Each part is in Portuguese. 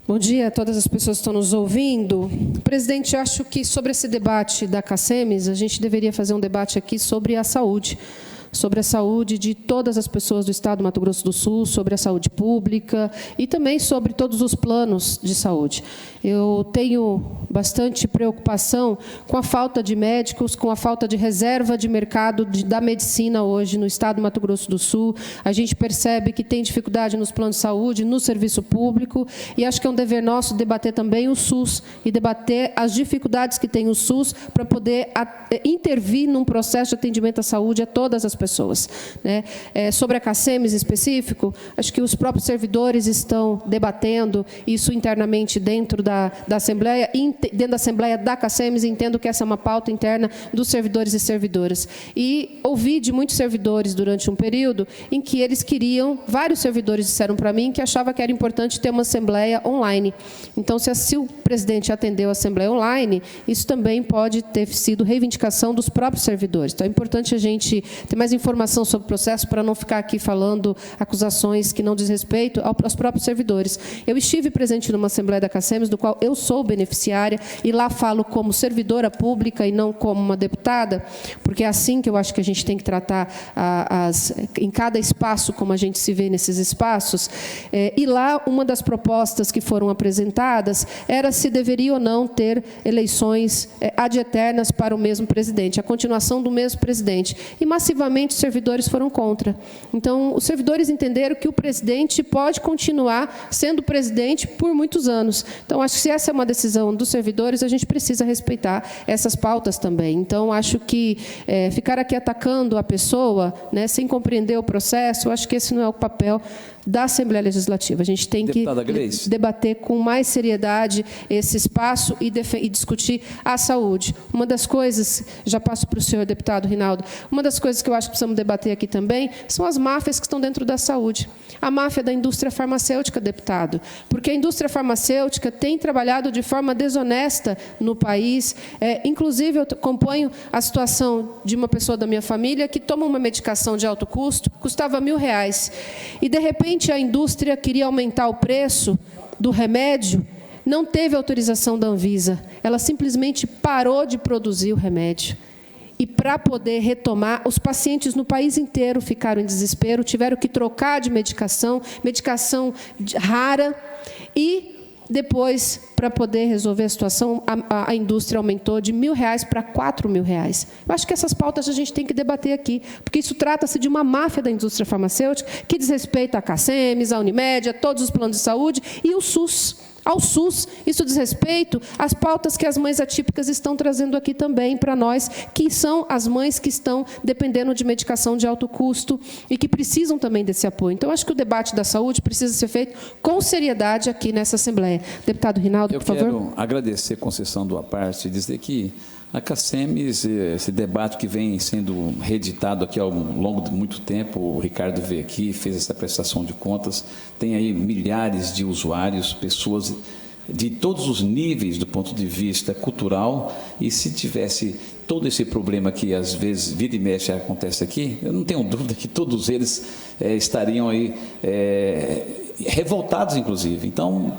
Bom dia a todas as pessoas que estão nos ouvindo. Presidente, acho que sobre esse debate da CACEMES, a gente deveria fazer um debate aqui sobre a saúde de todas as pessoas do Estado do Mato Grosso do Sul, sobre a saúde pública e também sobre todos os planos de saúde. Eu tenho bastante preocupação com a falta de médicos, com a falta de reserva de mercado da medicina hoje no Estado do Mato Grosso do Sul. A gente percebe que tem dificuldade nos planos de saúde, no serviço público, e acho que é um dever nosso debater também o SUS e debater as dificuldades que tem o SUS para poder intervir num processo de atendimento à saúde a todas as pessoas, né? Sobre a CACEMES em específico, acho que os próprios servidores estão debatendo isso internamente dentro da Assembleia, dentro da Assembleia da CACEMES, entendo que essa é uma pauta interna dos servidores e servidoras. E ouvi de muitos servidores durante um período em que eles queriam, vários servidores disseram para mim que achava que era importante ter uma Assembleia online. Então, se o presidente atendeu a Assembleia online, isso também pode ter sido reivindicação dos próprios servidores. Então, é importante a gente ter mais informação sobre o processo para não ficar aqui falando acusações que não diz respeito aos próprios servidores. Eu estive presente numa Assembleia da CACEMES, do qual eu sou beneficiária, e lá falo como servidora pública e não como uma deputada, porque é assim que eu acho que a gente tem que tratar em cada espaço, como a gente se vê nesses espaços. E lá, uma das propostas que foram apresentadas era se deveria ou não ter eleições ad eternas para o mesmo presidente, a continuação do mesmo presidente. E, massivamente, os servidores foram contra. Então, os servidores entenderam que o presidente pode continuar sendo presidente por muitos anos. Então, acho que se essa é uma decisão dos servidores, a gente precisa respeitar essas pautas também. Então, acho que ficar aqui atacando a pessoa, né, sem compreender o processo, acho que esse não é o papel da Assembleia Legislativa. A gente tem que debater com mais seriedade esse espaço e discutir a saúde. Uma das coisas, já passo para o senhor deputado Rinaldo, uma das coisas que eu acho que precisamos debater aqui também são as máfias que estão dentro da saúde. A máfia da indústria farmacêutica, deputado, porque a indústria farmacêutica tem trabalhado de forma desonesta no país. Inclusive, eu acompanho a situação de uma pessoa da minha família que toma uma medicação de alto custo, custava R$1.000, e, de repente, a indústria queria aumentar o preço do remédio, não teve autorização da Anvisa, ela simplesmente parou de produzir o remédio. E, para poder retomar, os pacientes no país inteiro ficaram em desespero, tiveram que trocar de medicação rara, e depois, para poder resolver a situação, a indústria aumentou de R$1.000 para R$4.000. Eu acho que essas pautas a gente tem que debater aqui, porque isso trata-se de uma máfia da indústria farmacêutica que diz respeito à CACEMES, à Unimed, a todos os planos de saúde e ao SUS. Isso diz respeito às pautas que as mães atípicas estão trazendo aqui também para nós, que são as mães que estão dependendo de medicação de alto custo e que precisam também desse apoio. Então, acho que o debate da saúde precisa ser feito com seriedade aqui nessa Assembleia. Deputado Rinaldo, por favor. Eu quero agradecer, concessão da parte, e dizer que a CACEMES, esse debate que vem sendo reeditado aqui ao longo de muito tempo, o Ricardo veio aqui, fez essa prestação de contas, tem aí milhares de usuários, pessoas de todos os níveis do ponto de vista cultural, e se tivesse todo esse problema que às vezes vira e mexe acontece aqui, eu não tenho dúvida que todos eles estariam aí revoltados, inclusive. Então,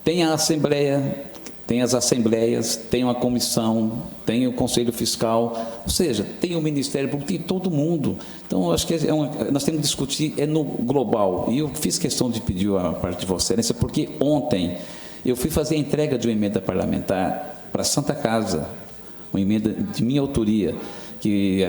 tem a Assembleia, tem as assembleias, tem uma comissão, tem o Conselho Fiscal, ou seja, tem o Ministério Público, tem todo mundo. Então, acho que nós temos que discutir no global. E eu fiz questão de pedir a parte de Vossa Excelência, porque ontem eu fui fazer a entrega de uma emenda parlamentar para a Santa Casa, uma emenda de minha autoria, que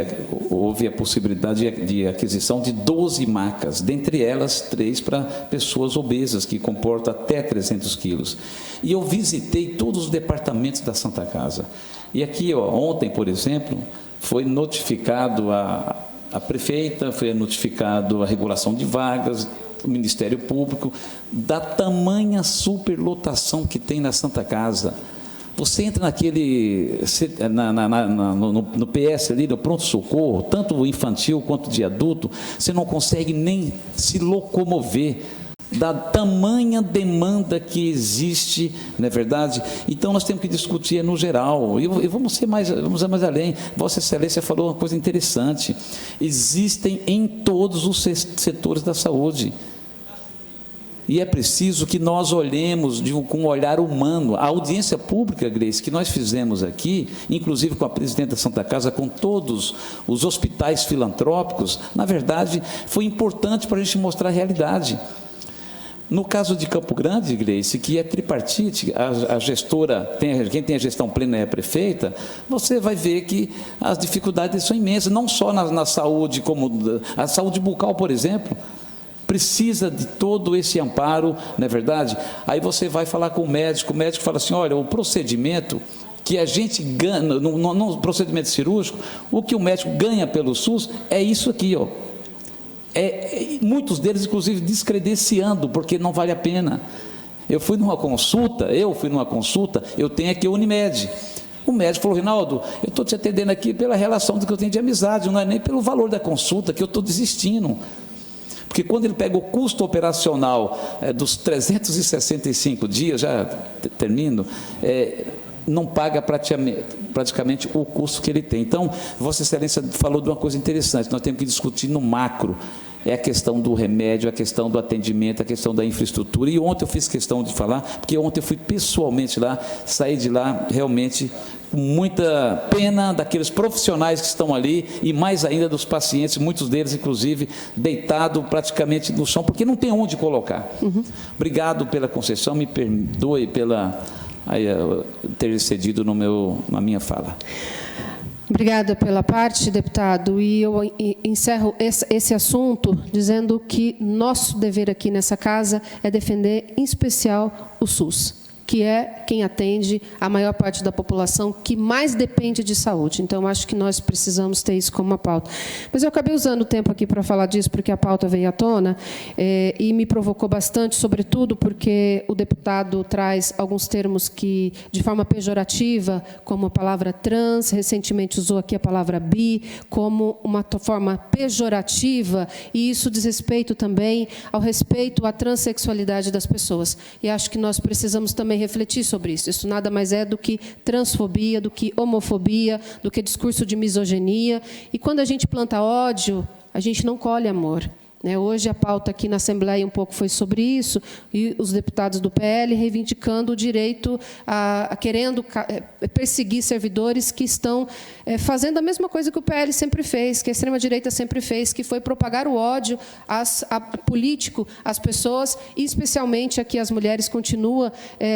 houve a possibilidade de aquisição de 12 macas, dentre elas 3 para pessoas obesas, que comportam até 300 quilos. E eu visitei todos os departamentos da Santa Casa. E aqui, ontem, por exemplo, foi notificado a prefeita, foi notificado a regulação de vagas, o Ministério Público, da tamanha superlotação que tem na Santa Casa. Você entra no PS ali, no pronto-socorro, tanto o infantil quanto de adulto, você não consegue nem se locomover da tamanha demanda que existe, não é verdade? Então, nós temos que discutir no geral, e vamos ir mais além. Vossa Excelência falou uma coisa interessante, existem em todos os setores da saúde. E é preciso que nós olhemos com um olhar humano. A audiência pública, Grace, que nós fizemos aqui, inclusive com a presidente da Santa Casa, com todos os hospitais filantrópicos, na verdade, foi importante para a gente mostrar a realidade. No caso de Campo Grande, Grace, que é tripartite, a gestora, quem tem a gestão plena é a prefeita, você vai ver que as dificuldades são imensas, não só na saúde, como a saúde bucal, por exemplo, precisa de todo esse amparo, não é verdade? Aí você vai falar com o médico fala assim, olha, o procedimento que a gente ganha, no procedimento cirúrgico, o que o médico ganha pelo SUS é isso aqui, ó. Muitos deles, inclusive, descredenciando, porque não vale a pena. Eu fui numa consulta, eu tenho aqui a Unimed. O médico falou, Rinaldo, eu estou te atendendo aqui pela relação que eu tenho de amizade, não é nem pelo valor da consulta, que eu estou desistindo. Porque quando ele pega o custo operacional dos 365 dias, já termino, não paga praticamente o custo que ele tem. Então, Vossa Excelência falou de uma coisa interessante, nós temos que discutir no macro, é a questão do remédio, a questão do atendimento, a questão da infraestrutura, e ontem eu fiz questão de falar, porque ontem eu fui pessoalmente lá, saí de lá realmente com muita pena daqueles profissionais que estão ali, e mais ainda dos pacientes, muitos deles, inclusive, deitados praticamente no chão, porque não tem onde colocar. Obrigado pela concessão, me perdoe pela ter cedido na minha fala. Obrigada pela parte, deputado. E eu encerro esse assunto dizendo que nosso dever aqui nessa casa é defender, em especial, o SUS, que é quem atende a maior parte da população que mais depende de saúde. Então, acho que nós precisamos ter isso como uma pauta. Mas eu acabei usando o tempo aqui para falar disso, porque a pauta veio à tona, e me provocou bastante, sobretudo porque o deputado traz alguns termos que, de forma pejorativa, como a palavra trans, recentemente usou aqui a palavra bi, como uma forma pejorativa, e isso diz respeito também ao respeito à transexualidade das pessoas. E acho que nós precisamos também refletir sobre isso. Isso nada mais é do que transfobia, do que homofobia, do que discurso de misoginia. E quando a gente planta ódio, a gente não colhe amor. Hoje a pauta aqui na Assembleia um pouco foi sobre isso, e os deputados do PL reivindicando o direito querendo perseguir servidores que estão fazendo a mesma coisa que o PL sempre fez, que a extrema-direita sempre fez, que foi propagar o ódio político às pessoas, e especialmente aqui as mulheres, continua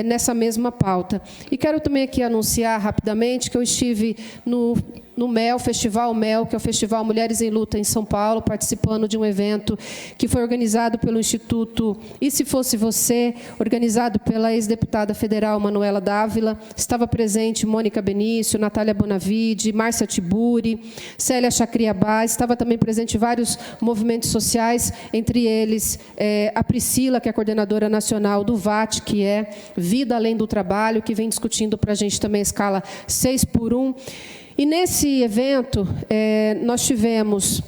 nessa mesma pauta. E quero também aqui anunciar rapidamente que eu estive no MEL, Festival MEL, que é o Festival Mulheres em Luta em São Paulo, participando de um evento que foi organizado pelo Instituto E Se Fosse Você, organizado pela ex-deputada federal Manuela Dávila. Estava presente Mônica Benício, Natália Bonavide, Márcia Tiburi, Célia Chacriabá. Estava também presente vários movimentos sociais, entre eles a Priscila, que é a coordenadora nacional do VAT, que é Vida Além do Trabalho, que vem discutindo para a gente também a escala 6x1. E nesse evento, nós tivemos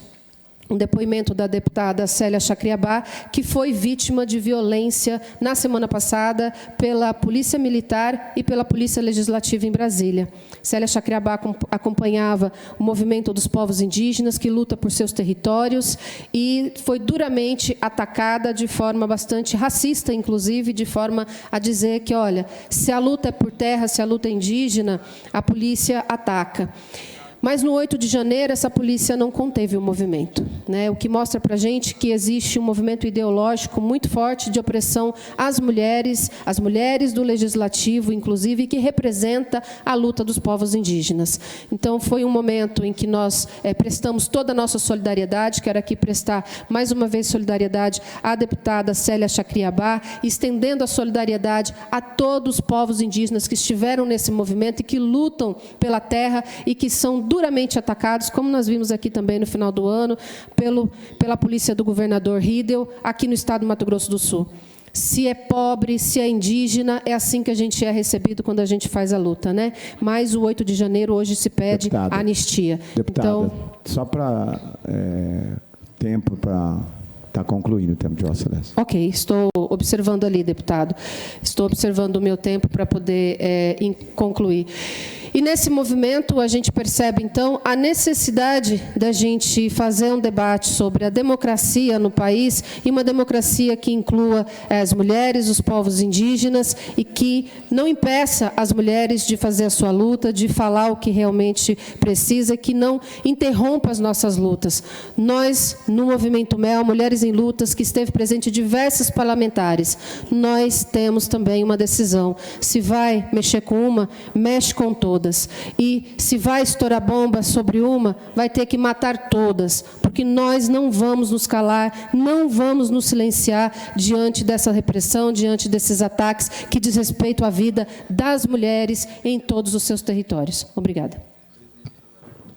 um depoimento da deputada Célia Chacriabá, que foi vítima de violência na semana passada pela Polícia Militar e pela Polícia Legislativa em Brasília. Célia Chacriabá acompanhava o movimento dos povos indígenas, que luta por seus territórios, e foi duramente atacada de forma bastante racista, inclusive, de forma a dizer que, olha, se a luta é por terra, se a luta é indígena, a polícia ataca. Mas, no 8 de janeiro, essa polícia não conteve o movimento, o que mostra para a gente que existe um movimento ideológico muito forte de opressão às mulheres do Legislativo, inclusive, que representa a luta dos povos indígenas. Então, foi um momento em que nós prestamos toda a nossa solidariedade. Quero aqui prestar, mais uma vez, solidariedade à deputada Célia Chacriabá, estendendo a solidariedade a todos os povos indígenas que estiveram nesse movimento e que lutam pela terra e que são duramente atacados, como nós vimos aqui também no final do ano, pela polícia do governador Riedel, aqui no estado do Mato Grosso do Sul. Se é pobre, se é indígena, é assim que a gente é recebido quando a gente faz a luta, Mas o 8 de janeiro, hoje, se pede anistia. Deputada, então, só para tempo para Está concluindo o tempo de Vossa Excelência. Ok, estou observando ali, deputado. Estou observando o meu tempo para poder concluir. E nesse movimento a gente percebe, então, a necessidade da gente fazer um debate sobre a democracia no país e uma democracia que inclua as mulheres, os povos indígenas e que não impeça as mulheres de fazer a sua luta, de falar o que realmente precisa, que não interrompa as nossas lutas. Nós, no Movimento MEL, Mulheres em Lutas, que esteve presente diversos parlamentares, nós temos também uma decisão. Se vai mexer com uma, mexe com todas. E se vai estourar bomba sobre uma, vai ter que matar todas, porque nós não vamos nos calar, não vamos nos silenciar diante dessa repressão, diante desses ataques que diz respeito à vida das mulheres em todos os seus territórios. Obrigada.